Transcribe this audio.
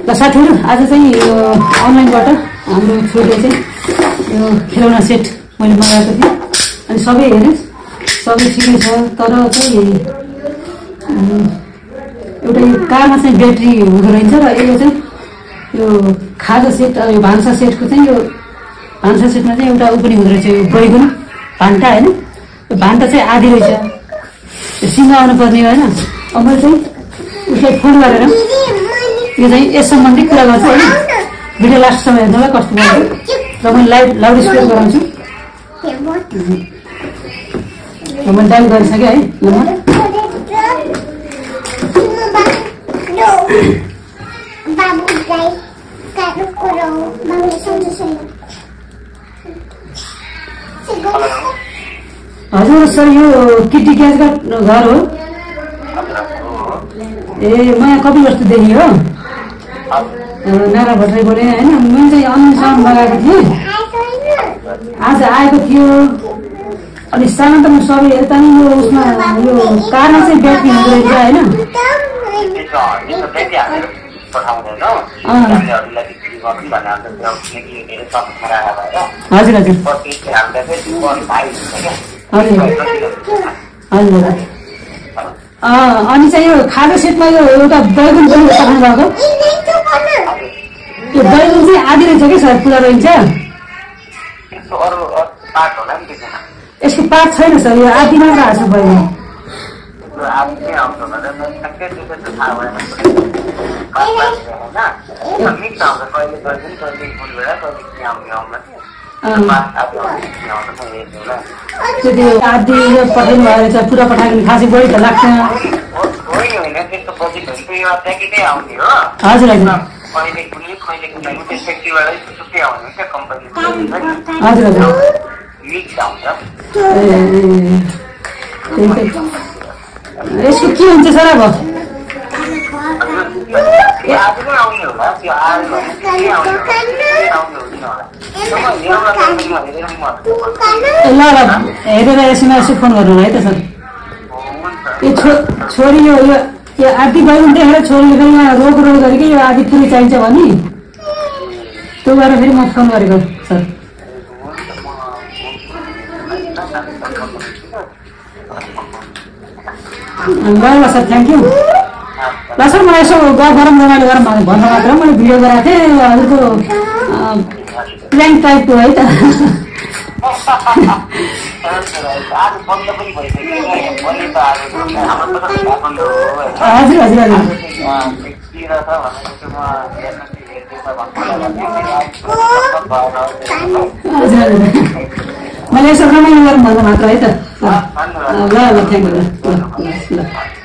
ल साथीहरू आज चाहिँ यो अनलाइनबाट हाम्रो छोरीले चाहिँ यो खेलौना सेट मैले मगाएको थिएँ अनि सबै हेरेँ सबै ठिकै छ तर चाहिँ एउटा यो कारमा चाहिँ ब्याट्री हुँदो रहेछ र यो चाहिँ यो खाजा सेट यो भान्सा सेटको चाहिँ यो भान्सा सेटमा चाहिँ एउटा पनि हुँदो रहेछ यो बैगुन भान्टा होइन यो भान्टा चाहिँ आधी रहेछ यो सिङ्ग आउनु पर्ने होइन मैले चाहिँ उसलाई फोन गरेर यो चाहिँ यस सम्बन्धी कुरा गर्छु होइन भिडियो लास्टसम्म हेर्नुलाई कस्तो गर्छु र मैले लाउड स्पिकर गराउँछु मैले डायल गरिसकेँ है नम्बर हजुर सर यो किटी ग्यासका घर हो ए म यहाँ कति वस्तुदेखि हो नारा भट्टराई बोलेँ होइन मैले चाहिँ अनलाइनसम्म मगाएको थिएँ आज आएको थियो अनि सानो त म सबै यता नि यो उसमा यो कारमा चाहिँ ब्याट्री हुँदो रहेछ होइन हजुर हजुर हजुर अनि चाहिँ यो खाजा सेटमा यो एउटा बैगुन पनि पठाउनु भएको यो बैगुन चाहिँ आधी रहेछ कि सर पुरा रहन्छ यसको पार्ट छैन सर यो आधी मात्र आएको छ बैगुन त्यो आधी पठाउनु भयो रहेछ पुरा पठाएको भने खासै बढी त लाग्छ हजुर हजुर हजुर हजुर यसको के हुन्छ सर अब ल ल हेरेर यसमा यसो फोन गर्नु है त सर यो छोरी यो आधी बैगुन देखेर छोरीले फेरि यहाँ रोक गरेको यो आधी पुरै चाहिन्छ भने त्यो गरेर फेरि म फोन गरेको सर ल ल सर थ्याङ्क यू ल सर मलाई यसो गफ गरौँ रमाइलो गरौँ भन्नु मात्र मैले भिडियो गराएको थिएँ हजुरको प्लान टाइपको है त हजुर हजुर हजुर हजुर मैले यसो रमाइलो गरौँ भन्नु मात्र है त ल ल थ्याङ्क यू ल ल